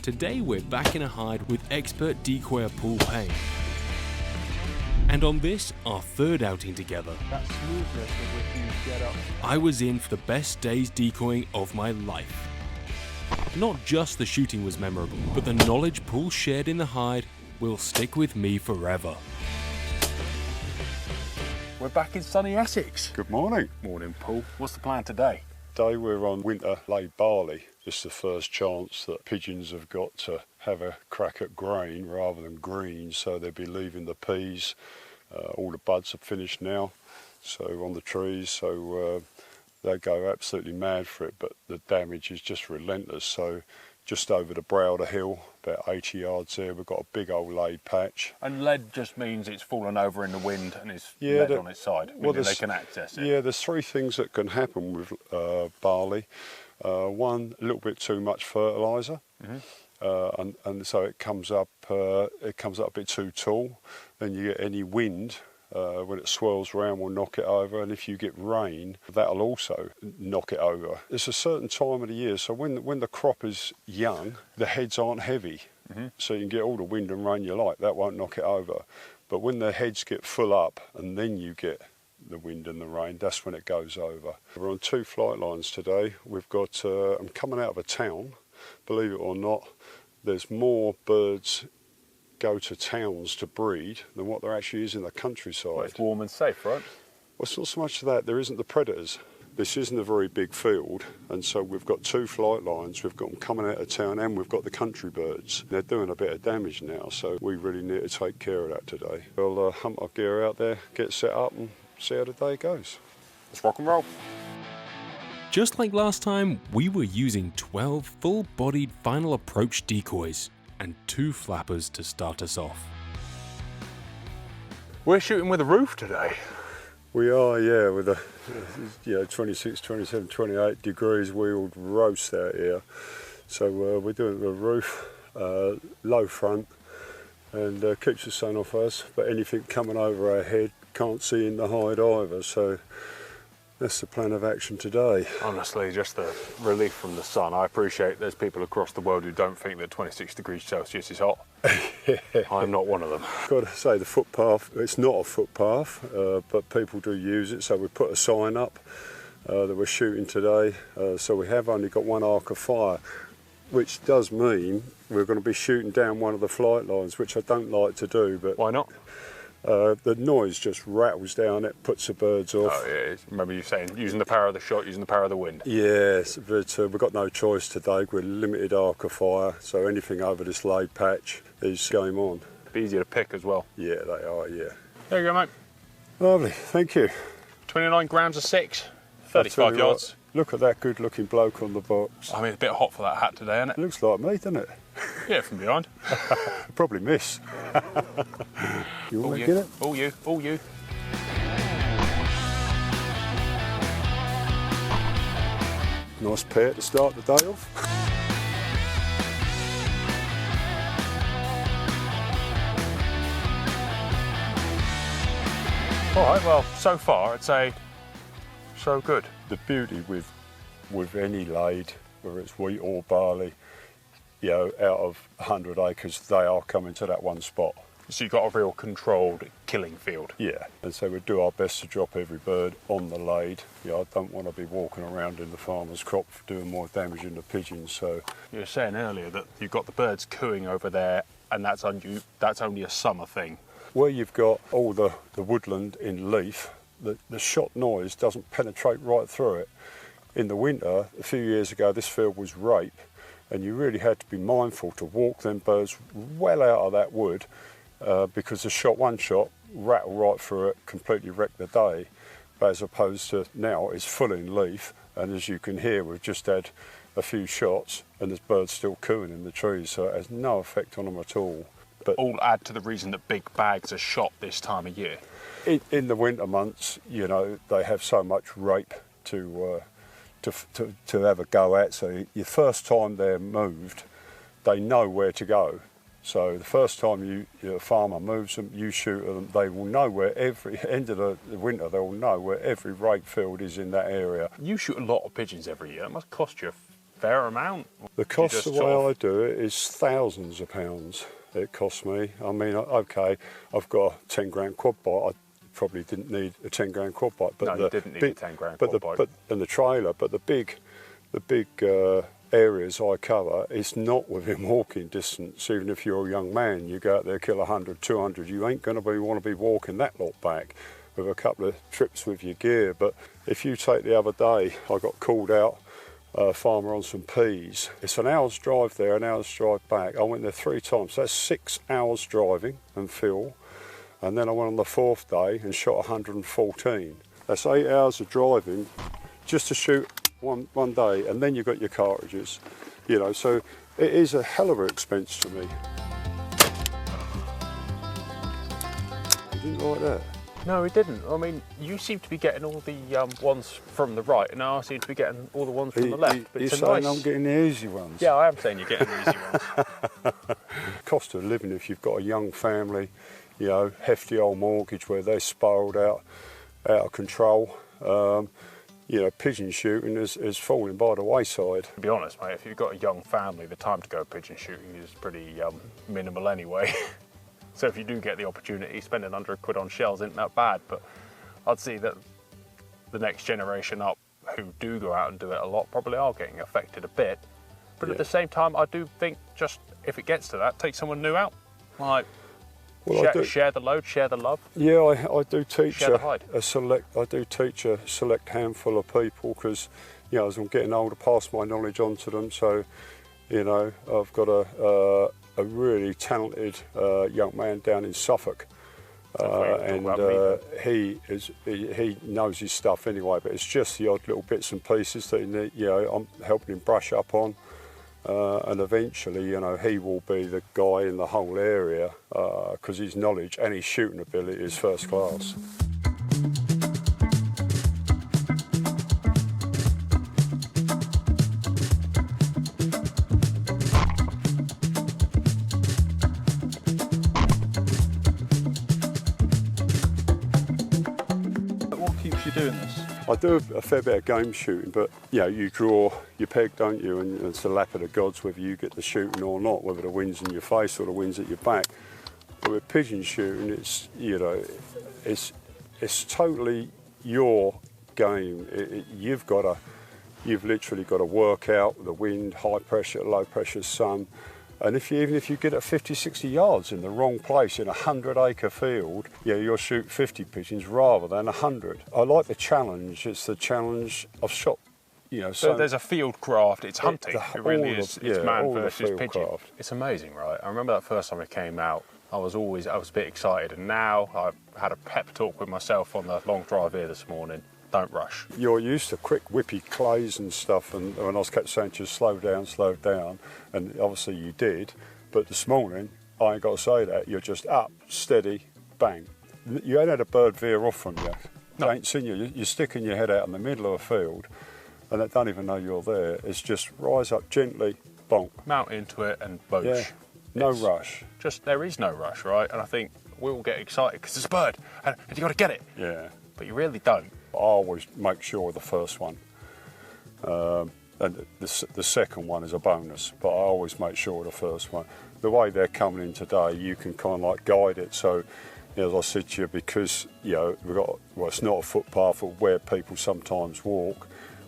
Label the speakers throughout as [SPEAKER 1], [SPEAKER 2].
[SPEAKER 1] Today we're back in a hide with expert decoyer Paul Payne. And on this, our third outing together,
[SPEAKER 2] That smoothness with which you get up.
[SPEAKER 1] I was in for the best day's decoying of my life. Not just the shooting was memorable, but the knowledge Paul shared in the hide will stick with me forever.
[SPEAKER 2] We're back in sunny Essex.
[SPEAKER 3] Good morning.
[SPEAKER 2] Morning, Paul. What's the plan today?
[SPEAKER 3] Today we're on winter laid barley. It's the first chance that pigeons have got to have a crack at grain rather than green, so they'll be leaving the peas. All the buds are finished now, so on the trees, so they go absolutely mad for it, but the damage is just relentless. So just over the brow of the hill, about 80 yards there, we've got a big old laid patch.
[SPEAKER 2] And lead just means it's fallen over in the wind and it's lead on its side, meaning they can access it.
[SPEAKER 3] Yeah, there's three things that can happen with barley. One, a little bit too much fertiliser, and so it comes up a bit too tall. Then you get any wind. When it swirls around, will knock it over, and if you get rain, that'll also knock it over. It's a certain time of the year, so when the crop is young, the heads aren't heavy, so you can get all the wind and rain you like, that won't knock it over. But when the heads get full up, and then you get the wind and the rain, that's when it goes over. We're on 2 flight lines today. We've got, I'm coming out of a town, believe it or not, there's more birds go to towns to breed than what there actually is in the countryside.
[SPEAKER 2] Well, it's warm and safe, right?
[SPEAKER 3] Well, it's not so much that, there isn't the predators. This isn't a very big field, and so we've got 2 flight lines, we've got them coming out of town, and we've got the country birds. They're doing a bit of damage now, so we really need to take care of that today. We'll hump our gear out there, get set up, and see how the day goes.
[SPEAKER 2] Let's rock and roll.
[SPEAKER 1] Just like last time, we were using 12 full-bodied final approach decoys and 2 flappers to start us off.
[SPEAKER 2] We're shooting with a roof today.
[SPEAKER 3] We are, yeah, with a 26, 27, 28 degrees, we would roast out here. So we're doing it with a roof, low front, and keeps the sun off us, but anything coming over our head can't see in the hide either, so that's the plan of action today.
[SPEAKER 2] Honestly, just the relief from the sun. I appreciate there's people across the world who don't think that 26 degrees Celsius is hot. I'm not one of them.
[SPEAKER 3] Got to say, the footpath, it's not a footpath, but people do use it, so we put a sign up that we're shooting today, so we have only got 1 arc of fire, which does mean we're going to be shooting down one of the flight lines, which I don't like to do. But
[SPEAKER 2] why not?
[SPEAKER 3] The noise just rattles down it, puts the birds off.
[SPEAKER 2] Oh yeah, remember you saying using the power of the shot, using the power of the wind.
[SPEAKER 3] Yes, but we've got no choice today. We're limited arc of fire, so anything over this laid patch is game on.
[SPEAKER 2] Be easier to pick as well.
[SPEAKER 3] Yeah, they are, yeah.
[SPEAKER 2] There you go, mate.
[SPEAKER 3] Lovely, thank you.
[SPEAKER 2] 29 grams of 6, 35 yards.
[SPEAKER 3] Look at that good looking bloke on the box.
[SPEAKER 2] I mean, it's a bit hot for that hat today, isn't it?
[SPEAKER 3] Looks like me, doesn't it?
[SPEAKER 2] Yeah, from behind.
[SPEAKER 3] Probably miss. You want to get it?
[SPEAKER 2] All you, all you.
[SPEAKER 3] Nice pair to start the day off.
[SPEAKER 2] All right, well, so far I'd say so good.
[SPEAKER 3] The beauty with any laid, whether it's wheat or barley, you know, out of 100 acres, they are coming to that one spot.
[SPEAKER 2] So you've got a real controlled killing field.
[SPEAKER 3] Yeah, and so we do our best to drop every bird on the laid. You know, I don't want to be walking around in the farmer's crop doing more damage than the pigeons, so...
[SPEAKER 2] You were saying earlier that you've got the birds cooing over there, and that's only a summer thing.
[SPEAKER 3] Where you've got all the woodland in leaf, the shot noise doesn't penetrate right through it. In the winter, a few years ago, this field was rape, and you really had to be mindful to walk them birds well out of that wood, because one shot rattle right through it, completely wreck the day. But as opposed to now, it's full in leaf, and as you can hear, we've just had a few shots, and there's birds still cooing in the trees, so it has no effect on them at all. But
[SPEAKER 2] all add to the reason that big bags are shot this time of year.
[SPEAKER 3] In the winter months, you know, they have so much rape to have a go at. So your first time they're moved, they know where to go. So the first time your farmer moves them, you shoot them, they will know where end of the winter, they will know where every rape field is in that area.
[SPEAKER 2] You shoot a lot of pigeons every year. It must cost you fair amount?
[SPEAKER 3] The cost, the way I do it, is thousands of pounds. It costs me. I mean, okay, I've got a 10 grand quad bike. I probably didn't need a 10 grand quad bike, but
[SPEAKER 2] you didn't need a 10 grand quad bike.
[SPEAKER 3] And the trailer, but the big areas I cover, it's not within walking distance. Even if you're a young man, you go out there, kill 100, 200, you ain't going to want to be walking that lot back with a couple of trips with your gear. But if you take the other day, I got called out, farmer on some peas. It's an hour's drive there, an hour's drive back. I went there 3 times, so that's 6 hours driving and fuel. And then I went on the 4th day and shot 114. That's 8 hours of driving just to shoot one day, and then you've got your cartridges, you know, so it is a hell of an expense to me. You didn't like that?
[SPEAKER 2] No, we didn't. I mean, you seem to be getting all the ones from the right, and I seem to be getting all the ones from the left. But
[SPEAKER 3] you're saying I'm getting the easy ones?
[SPEAKER 2] Yeah, I am saying you're getting the easy ones.
[SPEAKER 3] Cost of living, if you've got a young family, you know, hefty old mortgage where they're spiralled out of control, you know, pigeon shooting is falling by the wayside.
[SPEAKER 2] To be honest, mate, if you've got a young family, the time to go pigeon shooting is pretty minimal anyway. So if you do get the opportunity, spending £100 on shells isn't that bad. But I'd see that the next generation up who do go out and do it a lot probably are getting affected a bit. But at the same time, I do think just if it gets to that, take someone new out. Like, share the load, share the love.
[SPEAKER 3] Yeah, I do teach
[SPEAKER 2] a
[SPEAKER 3] select handful of people because, you know, as I'm getting older, pass my knowledge on to them. So, you know, I've got a really talented young man down in Suffolk, and he knows his stuff anyway. But it's just the odd little bits and pieces that he need, you know, I'm helping him brush up on. And eventually, you know, he will be the guy in the whole area because his knowledge and his shooting ability is first class.
[SPEAKER 4] What keeps you doing this?
[SPEAKER 3] I do a fair bit of game shooting, but you know, you draw your peg, don't you? And it's the lap of the gods whether you get the shooting or not, whether the wind's in your face or the wind's at your back. But with pigeon shooting, it's, you know, it's totally your game. You've literally got to work out the wind, high pressure, low pressure, sun. And even if you get at 50, 60 yards in the wrong place in a 100-acre field, yeah, you'll shoot 50 pigeons rather than 100. I like the challenge. It's the challenge I've shot, you know.
[SPEAKER 2] So there's a field craft. It's hunting. It really is. It's man versus pigeon. Craft. It's amazing, right? I remember that first time it came out. I was a bit excited, and now I've had a pep talk with myself on the long drive here this morning. Don't rush.
[SPEAKER 3] You're used to quick whippy clays and stuff, and when I was kept saying to you, slow down, and obviously you did, but this morning, I ain't got to say that, you're just up, steady, bang. You ain't had a bird veer off from you.
[SPEAKER 2] No.
[SPEAKER 3] They ain't seen you. You're sticking your head out in the middle of a field, and they don't even know you're there. It's just rise up gently, bonk.
[SPEAKER 2] Mount into it and boosh.
[SPEAKER 3] Yeah, no rush.
[SPEAKER 2] There is no rush, right? And I think we all get excited because it's a bird, and you got to get it.
[SPEAKER 3] Yeah.
[SPEAKER 2] But you really don't.
[SPEAKER 3] I always make sure the first one, and the second one is a bonus, but I always make sure the first one. The way they're coming in today, you can kind of like guide it. So, you know, as I said to you, because, you know, it's not a footpath or where people sometimes walk,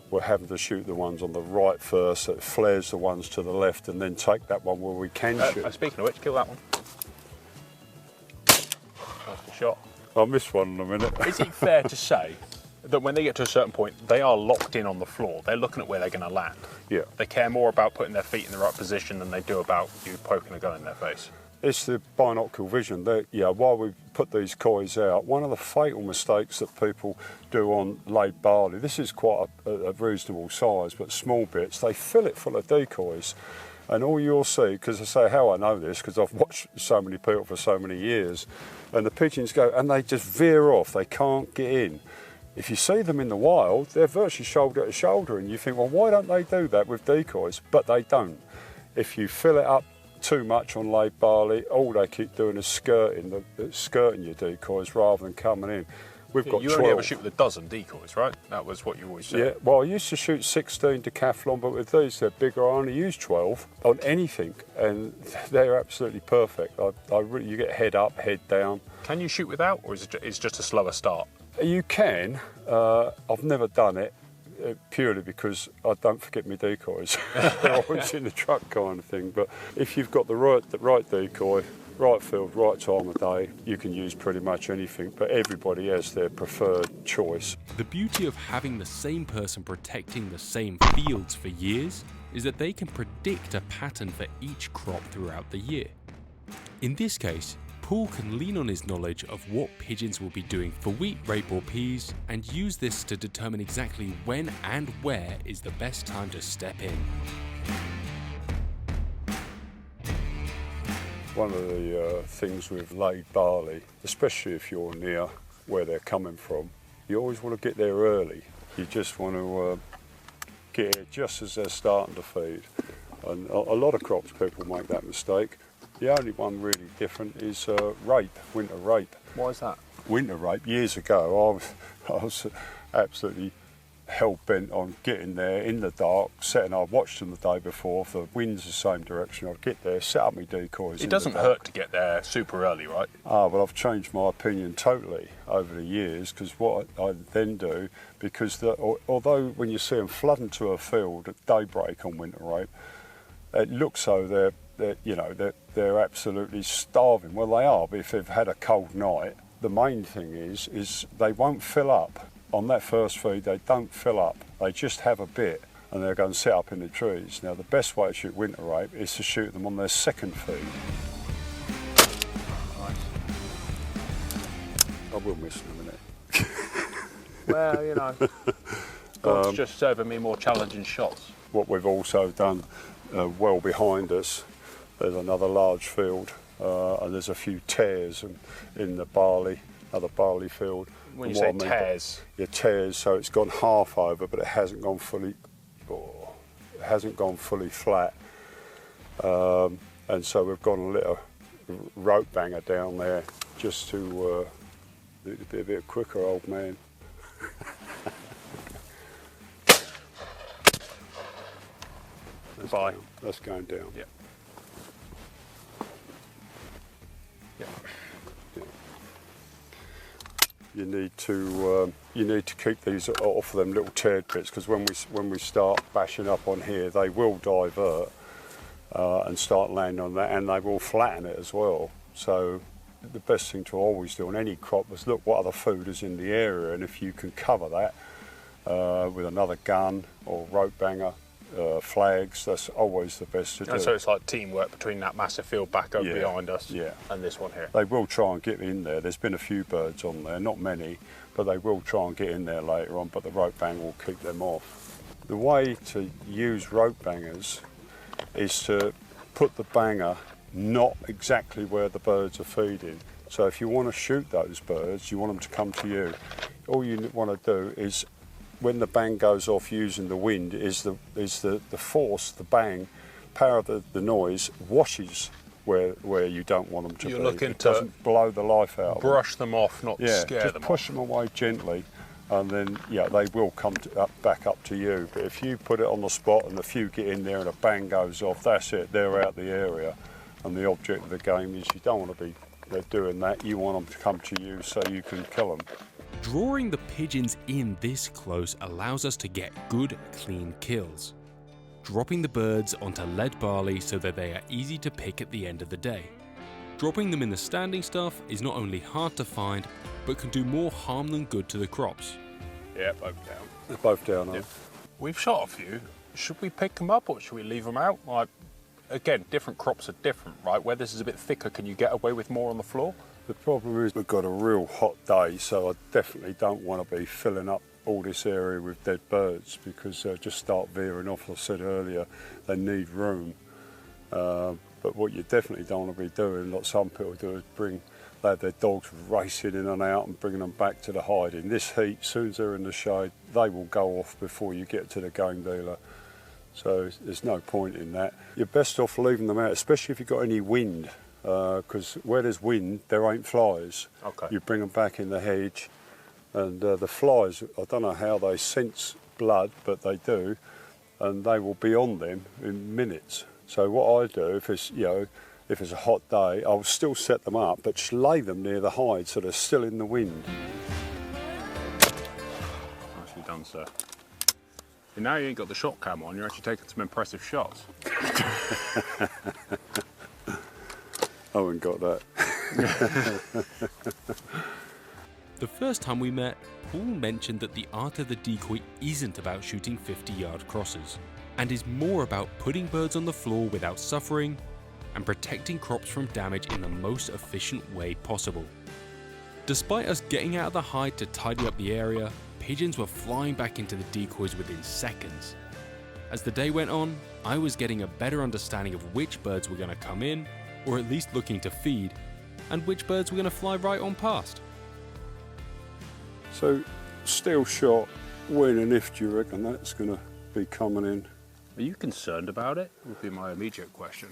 [SPEAKER 3] we're having to shoot the ones on the right first, so it flares the ones to the left, and then take that one where we can shoot.
[SPEAKER 2] Speaking of which, kill that one. That's the shot.
[SPEAKER 3] I'll miss one in a minute.
[SPEAKER 2] Is it fair to say that when they get to a certain point, they are locked in on the floor? They're looking at where they're going to land.
[SPEAKER 3] Yeah.
[SPEAKER 2] They care more about putting their feet in the right position than they do about you poking a gun in their face.
[SPEAKER 3] It's the binocular vision. While we put these coys out, one of the fatal mistakes that people do on laid barley, this is quite a reasonable size, but small bits, they fill it full of decoys. And all you'll see, because I say how I know this, because I've watched so many people for so many years, and the pigeons go, and they just veer off, they can't get in. If you see them in the wild, they're virtually shoulder to shoulder, and you think, well, why don't they do that with decoys? But they don't. If you fill it up too much on laid barley, all they keep doing is skirting your decoys rather than coming in. We've got
[SPEAKER 2] You
[SPEAKER 3] 12.
[SPEAKER 2] only ever shoot with a dozen decoys, right? That was what you always said.
[SPEAKER 3] Yeah, well, I used to shoot 16 decathlon, but with these, they're bigger. I only use 12 on anything, and they're absolutely perfect. You get head up, head down.
[SPEAKER 2] Can you shoot without, or is it's just a slower start?
[SPEAKER 3] You can. I've never done it, purely because I don't forget my decoys. They're always in the truck kind of thing. But if you've got the right decoy, right field, right time of day, you can use pretty much anything, but everybody has their preferred choice.
[SPEAKER 1] The beauty of having the same person protecting the same fields for years is that they can predict a pattern for each crop throughout the year. In this case, Paul can lean on his knowledge of what pigeons will be doing for wheat, rape or peas and use this to determine exactly when and where is the best time to step in.
[SPEAKER 3] One of the things with laid barley, especially if you're near where they're coming from, you always want to get there early. You just want to get here just as they're starting to feed. And a lot of crops people make that mistake. The only one really different is rape, winter rape.
[SPEAKER 2] Why is that?
[SPEAKER 3] Winter rape, years ago, I was absolutely hell-bent on getting there in the dark, I watched them the day before, if the wind's the same direction, I'd get there, set up my decoys.
[SPEAKER 2] It doesn't hurt to get there super early, right?
[SPEAKER 3] Well, I've changed my opinion totally over the years, because what I then do, because although when you see them flooding to a field at daybreak on winter rape, it looks so they're absolutely starving. Well, they are, but if they've had a cold night, the main thing is they won't fill up. On that first feed, they don't fill up. They just have a bit, and they're going to sit up in the trees. Now, the best way to shoot winter rape is to shoot them on their second feed.
[SPEAKER 2] Nice.
[SPEAKER 3] I will miss them a minute.
[SPEAKER 2] Well, you know, God's just serving me more challenging shots.
[SPEAKER 3] What we've also done well behind us, there's another large field, and there's a few tares in the barley, another barley field.
[SPEAKER 2] When you say tares?
[SPEAKER 3] Yeah, tares, so it's gone half over, but it hasn't gone fully flat. And so we've got a little rope banger down there just to be a bit quicker, old man.
[SPEAKER 2] Bye.
[SPEAKER 3] That's going down.
[SPEAKER 2] Yeah. Yeah.
[SPEAKER 3] You need to keep these off them little tared bits, because when we start bashing up on here, they will divert and start landing on that, and they will flatten it as well. So the best thing to always do on any crop is look what other food is in the area, and if you can cover that with another gun or rope banger, flags, that's always the best to do.
[SPEAKER 2] And so it's like teamwork between that massive field back over behind us and this one here.
[SPEAKER 3] They will try and get in there. There's been a few birds on there, not many, but they will try and get in there later on, but the rope banger will keep them off. The way to use rope bangers is to put the banger not exactly where the birds are feeding. So if you want to shoot those birds, you want them to come to you. All you want to do is, when the bang goes off using the wind, is the force, the bang, power of the noise washes where you don't want them to be.
[SPEAKER 2] You're looking
[SPEAKER 3] it
[SPEAKER 2] to
[SPEAKER 3] doesn't blow the life out of them.
[SPEAKER 2] Brush them off, not scare
[SPEAKER 3] just
[SPEAKER 2] them
[SPEAKER 3] push
[SPEAKER 2] off.
[SPEAKER 3] them away gently, and then they will come back up to you. But if you put it on the spot and a few get in there and a bang goes off, that's it, they're out the area. And the object of the game is you don't want to be doing that, you want them to come to you so you can kill them.
[SPEAKER 1] Drawing the pigeons in this close allows us to get good, clean kills. Dropping the birds onto lead barley so that they are easy to pick at the end of the day. Dropping them in the standing stuff is not only hard to find, but can do more harm than good to the crops.
[SPEAKER 2] Yeah, both down.
[SPEAKER 3] They're both down,
[SPEAKER 2] Yeah. We've shot a few. Should we pick them up or should we leave them out? Like, again, different crops are different, right? Where this is a bit thicker, can you get away with more on the floor?
[SPEAKER 3] The problem is we've got a real hot day, so I definitely don't want to be filling up all this area with dead birds, because they'll just start veering off. I said earlier, they need room. But what you definitely don't want to be doing, like some people do, is they have their dogs racing in and out and bringing them back to the hide. In this heat, as soon as they're in the shade, they will go off before you get to the game dealer. So there's no point in that. You're best off leaving them out, especially if you've got any wind. Because where there's wind, there ain't flies.
[SPEAKER 2] Okay.
[SPEAKER 3] You bring them back in the hedge, And the flies, I don't know how they sense blood, but they do, and they will be on them in minutes. So what I do, if it's if it's a hot day, I'll still set them up, but just lay them near the hide so they're still in the wind.
[SPEAKER 2] Nicely done, sir. And now you ain't got the shot cam on, you're actually taking some impressive shots.
[SPEAKER 3] I haven't got that.
[SPEAKER 1] The first time we met, Paul mentioned that the art of the decoy isn't about shooting 50-yard crosses, and is more about putting birds on the floor without suffering and protecting crops from damage in the most efficient way possible. Despite us getting out of the hide to tidy up the area, pigeons were flying back into the decoys within seconds. As the day went on, I was getting a better understanding of which birds were going to come in, or at least looking to feed, and which birds were going to fly right on past.
[SPEAKER 3] So, steel shot, when and if do you reckon that's going to be coming in?
[SPEAKER 2] Are you concerned about it? Would be my immediate question.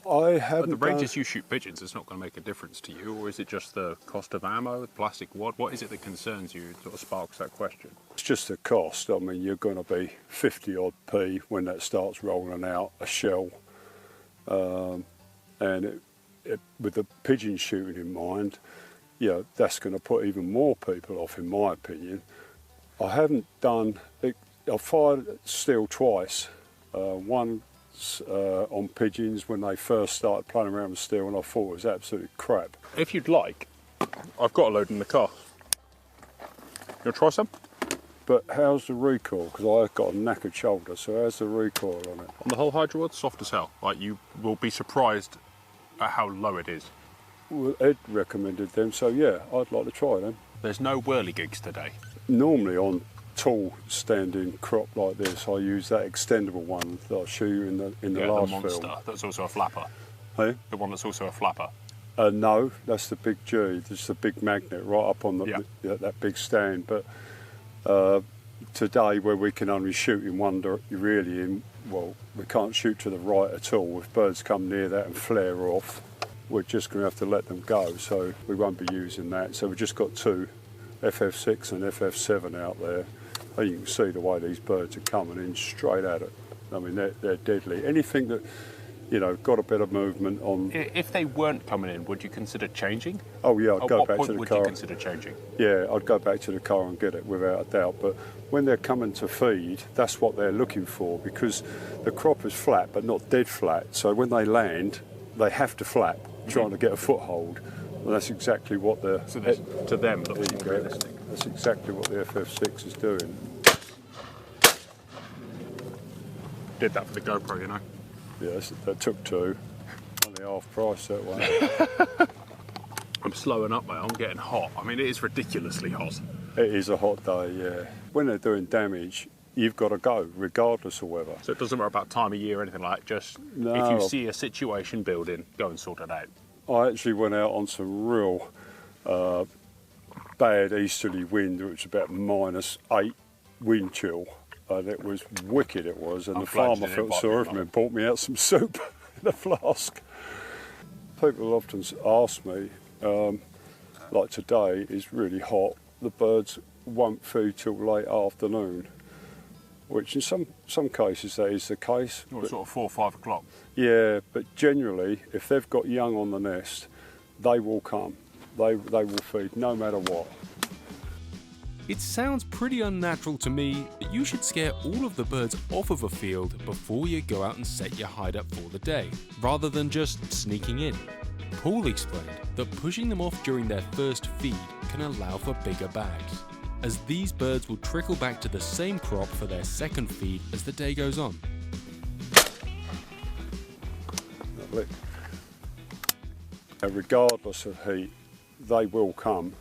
[SPEAKER 3] I
[SPEAKER 2] At
[SPEAKER 3] haven't
[SPEAKER 2] the
[SPEAKER 3] done-
[SPEAKER 2] ranges you shoot pigeons, it's not going to make a difference to you, or is it just the cost of ammo, the plastic wad? What is it that concerns you, sort of sparks that question?
[SPEAKER 3] It's just the cost. I mean, you're going to be 50 odd p when that starts rolling out a shell, and with the pigeon shooting in mind, that's going to put even more people off, in my opinion. I haven't done it. I fired steel twice. One on pigeons when they first started playing around with steel, and I thought it was absolute crap.
[SPEAKER 2] If you'd like, I've got a load in the car. You want to try some?
[SPEAKER 3] But how's the recoil? Because I've got a knackered shoulder, so how's the recoil on it?
[SPEAKER 2] On the whole hydro rod, soft as hell. Like, you will be surprised at how low it is.
[SPEAKER 3] Well, Ed recommended them, so yeah, I'd like to try them.
[SPEAKER 2] There's no whirligigs today.
[SPEAKER 3] Normally on tall standing crop like this, I use that extendable one that I shoot in the last
[SPEAKER 2] the monster.
[SPEAKER 3] film.
[SPEAKER 2] That's also a flapper.
[SPEAKER 3] Hey?
[SPEAKER 2] The one that's also a flapper.
[SPEAKER 3] No, that's the big G. There's the big magnet right up on that big stand. But today, where we can only shoot in one direction, we can't shoot to the right at all. If birds come near that and flare off, we're just going to have to let them go. So we won't be using that. So we've just got two, FF6 and FF7 out there. And you can see the way these birds are coming in straight at it. I mean, they're deadly. Anything that, got a bit of movement on.
[SPEAKER 2] If they weren't coming in, would you consider changing?
[SPEAKER 3] Oh yeah, I'd go back to the car.
[SPEAKER 2] At what point would you consider changing?
[SPEAKER 3] Yeah, I'd go back to the car and get it without a doubt. But when they're coming to feed, that's what they're looking for, because the crop is flat but not dead flat. So when they land, they have to flap, trying to get a foothold. And that's exactly what the
[SPEAKER 2] to them looks more realistic.
[SPEAKER 3] That's exactly what the FF6 is doing.
[SPEAKER 2] Did that for the GoPro, you know.
[SPEAKER 3] Yes, that took two. Only half price that one.
[SPEAKER 2] I'm slowing up, mate. I'm getting hot. I mean, it is ridiculously hot.
[SPEAKER 3] It is a hot day, yeah. When they're doing damage, you've got to go, regardless of weather.
[SPEAKER 2] So it doesn't matter about time of year or anything like that. Just if you see a situation building, go and sort it out.
[SPEAKER 3] I actually went out on some real bad easterly wind, which was about -8 wind chill, and it was wicked, it was, and the farmer felt sorry for me and bought me out some soup in a flask. People often ask me, like today is really hot, the birds won't feed till late afternoon, which in some cases that is the case.
[SPEAKER 2] Or sort of 4 or 5 o'clock.
[SPEAKER 3] Yeah, but generally, if they've got young on the nest, they will come. They will feed no matter what.
[SPEAKER 1] It sounds pretty unnatural to me that you should scare all of the birds off of a field before you go out and set your hide up for the day, rather than just sneaking in. Paul explained that pushing them off during their first feed can allow for bigger bags, as these birds will trickle back to the same crop for their second feed as the day goes on.
[SPEAKER 3] Lovely. Now, regardless of heat, they will come.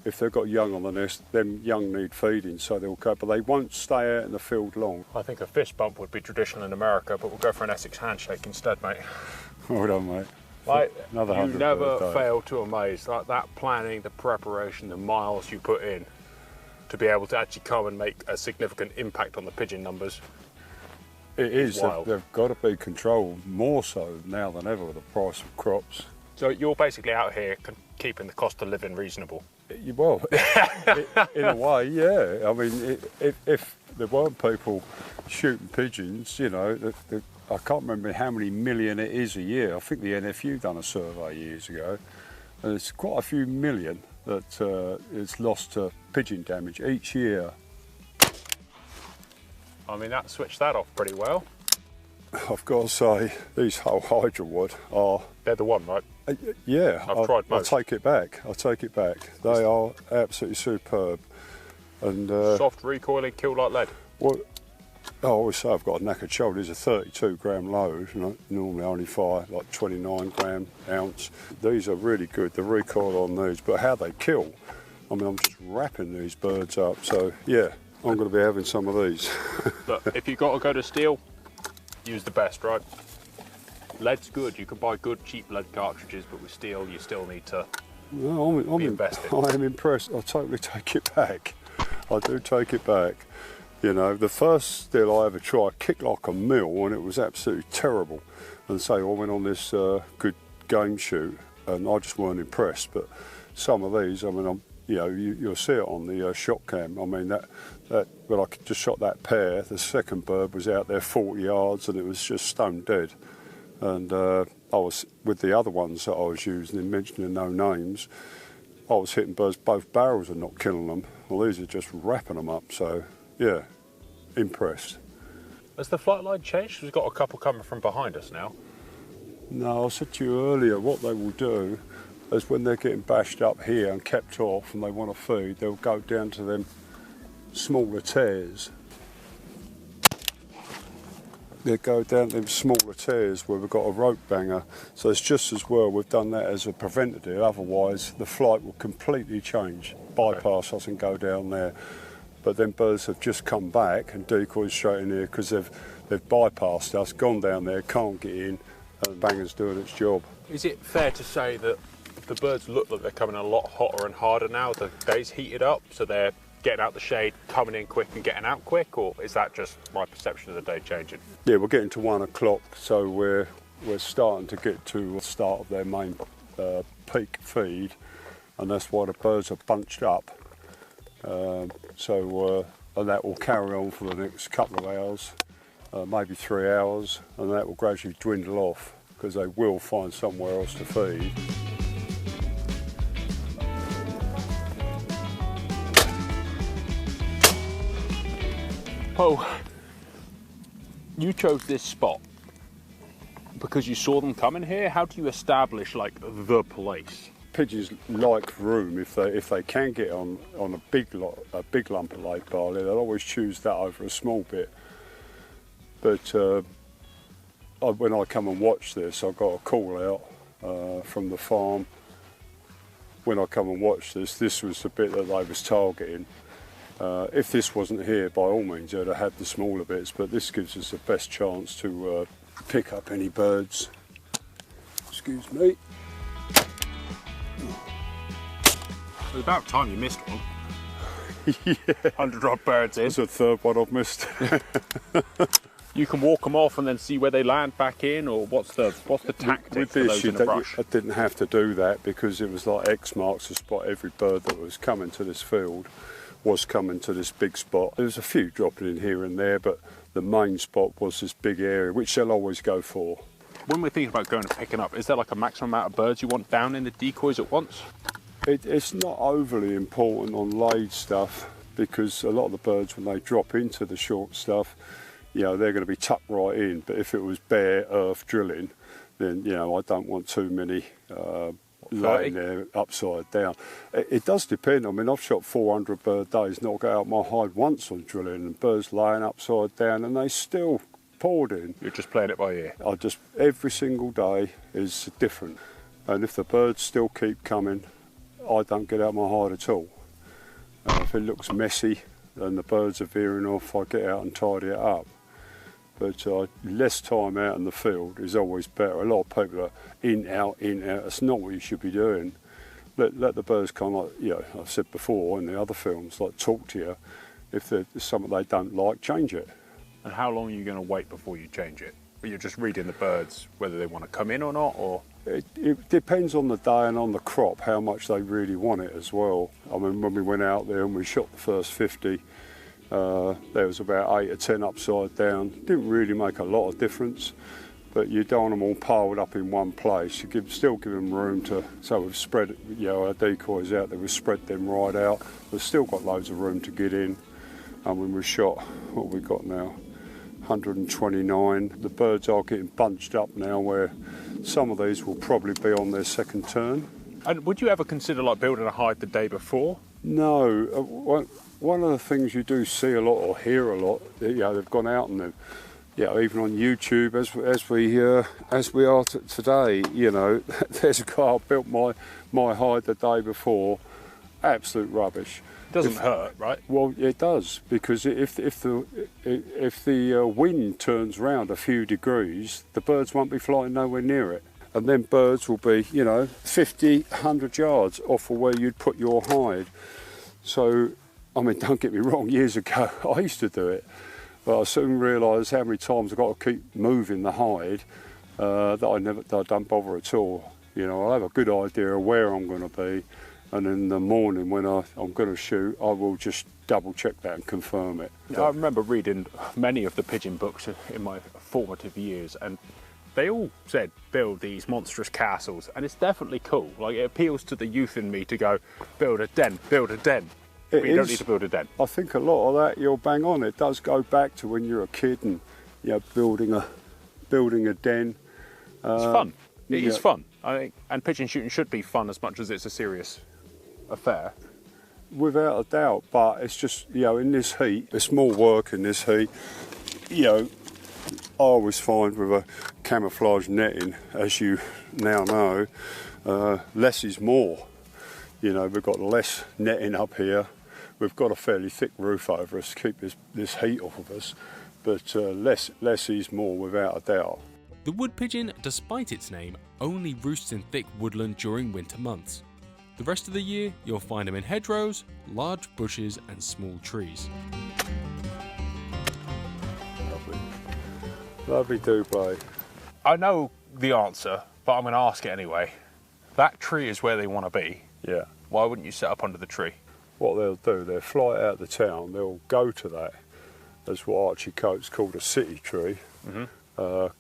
[SPEAKER 3] If they've got young on the nest, them young need feeding, so they'll go, but they won't stay out in the field long.
[SPEAKER 2] I think a fist bump would be traditional in America, but we'll go for an Essex handshake instead, mate.
[SPEAKER 3] Well done, mate.
[SPEAKER 2] Like,
[SPEAKER 3] Another
[SPEAKER 2] you
[SPEAKER 3] 100
[SPEAKER 2] never
[SPEAKER 3] bird day.
[SPEAKER 2] fail to amaze. Like that planning, the preparation, the miles you put in to be able to actually come and make a significant impact on the pigeon numbers.
[SPEAKER 3] It is.
[SPEAKER 2] Wild.
[SPEAKER 3] They've got to be controlled more so now than ever with the price of crops.
[SPEAKER 2] So you're basically out here keeping the cost of living reasonable.
[SPEAKER 3] Well, in a way, yeah. I mean, if there weren't people shooting pigeons, you know, I can't remember how many million it is a year. I think the NFU done a survey years ago, and it's quite a few million that is lost to pigeon damage each year.
[SPEAKER 2] I mean, that switched that off pretty well.
[SPEAKER 3] I've got to say, these whole hydra wood are...
[SPEAKER 2] They're the one, right?
[SPEAKER 3] Yeah,
[SPEAKER 2] I've tried most.
[SPEAKER 3] I'll take it back. I'll take it back. They are absolutely superb. And
[SPEAKER 2] soft, recoiling, kill like lead.
[SPEAKER 3] Well, I always say I've got a knackered shoulder. It's a 32 gram load. You know, normally I only fire like 29 gram ounce. These are really good, the recoil on these, but how they kill. I mean, I'm just wrapping these birds up. So yeah, I'm going to be having some of these.
[SPEAKER 2] Look, if you've got to go to steel, use the best, right? Lead's good. You can buy good, cheap lead cartridges, but with steel, you still need to be invested.
[SPEAKER 3] I am impressed. I totally take it back. I do take it back. You know, the first steel I ever tried kicked like a mill, and it was absolutely terrible. And so I went on this good game shoot, and I just weren't impressed. But some of these, I mean, you'll see it on the shot cam. I mean, that when I just shot that pair, the second bird was out there 40 yards, and it was just stone dead. And I was with the other ones that I was using, and mentioning no names, I was hitting birds both barrels and not killing them. Well, these are just wrapping them up. So yeah, impressed.
[SPEAKER 2] Has the flight line changed? We've got a couple coming from behind us now.
[SPEAKER 3] No, I said to you earlier, what they will do is when they're getting bashed up here and kept off and they want to feed, they'll go down to them smaller tears. They go down them smaller tears where we've got a rope banger. So it's just as well we've done that as a preventative. Otherwise, the flight will completely change, bypass us and go down there. But then birds have just come back and decoyed straight in here because they've bypassed us, gone down there, can't get in, and the banger's doing its job.
[SPEAKER 2] Is it fair to say that the birds look like they're coming a lot hotter and harder now? The day's heated up, so they're getting out the shade, coming in quick and getting out quick, or is that just my perception of the day changing?
[SPEAKER 3] Yeah, we're getting to 1 o'clock, so we're starting to get to the start of their main peak feed, and that's why the birds are bunched up. And that will carry on for the next couple of hours, maybe 3 hours, and that will gradually dwindle off because they will find somewhere else to feed.
[SPEAKER 2] Oh, you chose this spot because you saw them coming here. How do you establish like the place?
[SPEAKER 3] Pigeons like room. If they can get on a big lump of lake barley, they'll always choose that over a small bit. But when I come and watch this, I got a call out from the farm. When I come and watch this was the bit that they was targeting. If this wasn't here, by all means, they'd have had the smaller bits, but this gives us the best chance to pick up any birds. Excuse me.
[SPEAKER 2] It was about time you missed one.
[SPEAKER 3] Yeah.
[SPEAKER 2] 100 odd birds in.
[SPEAKER 3] That's the third one I've missed.
[SPEAKER 2] You can walk them off and then see where they land back in, or what's the tactic
[SPEAKER 3] with
[SPEAKER 2] for
[SPEAKER 3] this,
[SPEAKER 2] those in the brush?
[SPEAKER 3] I didn't have to do that because it was like X marks the spot. Every bird that was coming to this field was coming to this big spot. There was a few dropping in here and there, but the main spot was this big area, which they'll always go for.
[SPEAKER 2] When we're thinking about going and picking up, is there like a maximum amount of birds you want down in the decoys at once?
[SPEAKER 3] It's not overly important on laid stuff because a lot of the birds, when they drop into the short stuff, you know, they're going to be tucked right in. But if it was bare earth drilling, then, you know, I don't want too many laying there upside down. It does depend. I mean, I've shot 400 bird days, not got out my hide once on drilling, and birds laying upside down, and they still poured in.
[SPEAKER 2] You're just playing it by ear?
[SPEAKER 3] Every single day is different. And if the birds still keep coming, I don't get out my hide at all. If it looks messy and the birds are veering off, I get out and tidy it up. But less time out in the field is always better. A lot of people are in, out, in, out. That's not what you should be doing. Let the birds kind of, like, you know, I've said before in the other films, like talk to you. If there's something they don't like, change it.
[SPEAKER 2] And how long are you going to wait before you change it? Or you're just reading the birds, whether they want to come in or not, or?
[SPEAKER 3] It depends on the day and on the crop how much they really want it as well. I mean, when we went out there and we shot the first 50, there was about 8 or 10 upside down. Didn't really make a lot of difference, but you don't want them all piled up in one place. You still give them room to, so we've spread, our decoys out there, we've spread them right out. We've still got loads of room to get in. And when we shot, what have we got now? 129. The birds are getting bunched up now where some of these will probably be on their second turn.
[SPEAKER 2] And would you ever consider like building a hide the day before?
[SPEAKER 3] No. One of the things you do see a lot or hear a lot, they've gone out and they've, even on YouTube as we are today, there's a guy built my hide the day before. Absolute rubbish.
[SPEAKER 2] Doesn't hurt, right?
[SPEAKER 3] Well, it does, because if the wind turns round a few degrees, the birds won't be flying nowhere near it, and then birds will be 50, 100 yards off of where you'd put your hide. So, I mean, don't get me wrong, years ago I used to do it, but I soon realised how many times I've got to keep moving the hide that I don't bother at all. I'll have a good idea of where I'm going to be, and in the morning when I'm going to shoot, I will just double check that and confirm it.
[SPEAKER 2] I remember reading many of the pigeon books in my formative years, and they all said build these monstrous castles, and it's definitely cool. Like, it appeals to the youth in me to go den, build a den. But you don't need to build a den.
[SPEAKER 3] I think a lot of that, you're bang on. It does go back to when you're a kid and building a den.
[SPEAKER 2] It's fun. It is fun. I think, and pigeon shooting should be fun as much as it's a serious affair.
[SPEAKER 3] Without a doubt, but it's just, in this heat, it's more work in this heat. I always find with a camouflage netting, as you now know, less is more. We've got less netting up here. We've got a fairly thick roof over us to keep this heat off of us, but less is more without a doubt.
[SPEAKER 1] The wood pigeon, despite its name, only roosts in thick woodland during winter months. The rest of the year, you'll find them in hedgerows, large bushes and small trees.
[SPEAKER 3] Lovely double.
[SPEAKER 2] I know the answer, but I'm going to ask it anyway. That tree is where they want to be.
[SPEAKER 3] Yeah.
[SPEAKER 2] Why wouldn't you set up under the tree?
[SPEAKER 3] What they'll do, they'll fly out of the town, they'll go to that, as what Archie Coates called a city tree,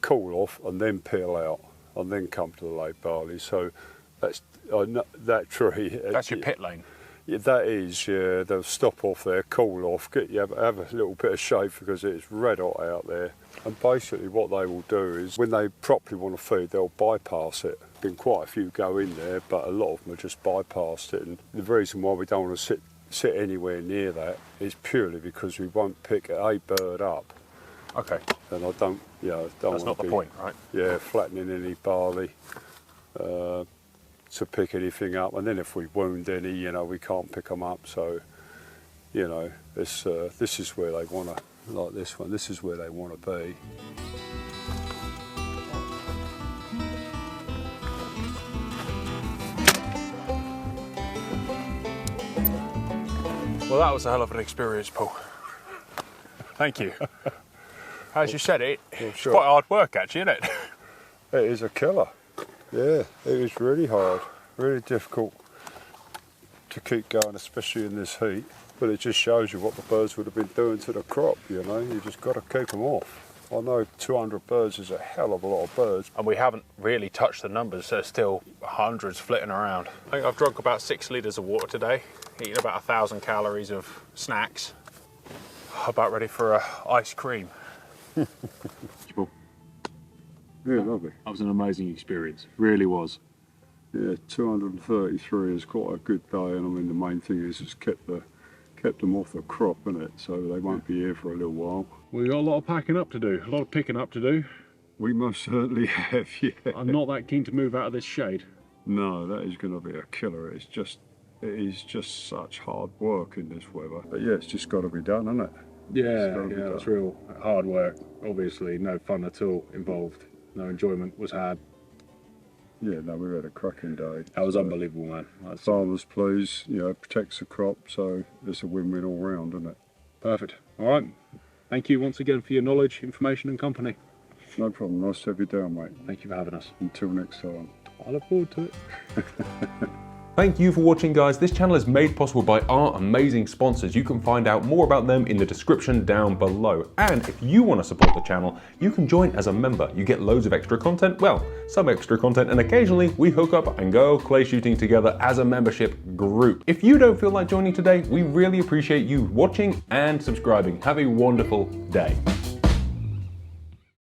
[SPEAKER 3] cool off and then peel out and then come to the late barley. So that's that tree.
[SPEAKER 2] That's your pit lane.
[SPEAKER 3] Yeah, that is, yeah. They'll stop off there, cool off, have a little bit of shade because it's red hot out there. And basically what they will do is when they properly want to feed, they'll bypass it. Been quite a few go in there, but a lot of them have just bypassed it. And the reason why we don't want to sit anywhere near that is purely because we won't pick a bird up.
[SPEAKER 2] Okay.
[SPEAKER 3] And I don't,
[SPEAKER 2] That's not the point, right?
[SPEAKER 3] Yeah, flattening any barley to pick anything up. And then if we wound any, we can't pick them up. So, this is where they want to, like this one, this is where they want to be.
[SPEAKER 2] Well, that was a hell of an experience, Paul. Thank you. As you said, it's quite hard work, actually, isn't it?
[SPEAKER 3] It is a killer. Yeah, it is really hard, really difficult to keep going, especially in this heat. But it just shows you what the birds would have been doing to the crop, You just got to keep them off. I know 200 birds is a hell of a lot of birds.
[SPEAKER 2] And we haven't really touched the numbers. There's still hundreds flitting around. I think I've drunk about 6 litres of water today, eaten about 1,000 calories of snacks. About ready for ice cream.
[SPEAKER 3] Yeah, lovely.
[SPEAKER 2] That was an amazing experience, really was.
[SPEAKER 3] Yeah, 233 is quite a good day, and I mean the main thing is it's kept them off the crop, isn't it? So they won't be here for a little while.
[SPEAKER 5] We've got a lot of packing up to do, a lot of picking up to do.
[SPEAKER 3] We most certainly have, yeah.
[SPEAKER 5] I'm not that keen to move out of this shade.
[SPEAKER 3] No, that is going to be a killer. It is just such hard work in this weather. But yeah, it's just got to be done, isn't it?
[SPEAKER 5] Yeah, it's real hard work. Obviously, no fun at all involved. No enjoyment was had.
[SPEAKER 3] Yeah, no, we had a cracking day.
[SPEAKER 5] That was unbelievable, man.
[SPEAKER 3] Farmers please, protects the crop, so it's a win-win all round, isn't it?
[SPEAKER 5] Perfect. All right. Thank you once again for your knowledge, information and company.
[SPEAKER 3] No problem. Nice to have you down, mate.
[SPEAKER 5] Thank you for having us.
[SPEAKER 3] Until next time.
[SPEAKER 5] I look forward to it.
[SPEAKER 6] Thank you for watching, guys. This channel is made possible by our amazing sponsors. You can find out more about them in the description down below. And if you want to support the channel, you can join as a member. You get loads of extra content, well, some extra content, and occasionally we hook up and go clay shooting together as a membership group. If you don't feel like joining today, we really appreciate you watching and subscribing. Have a wonderful day.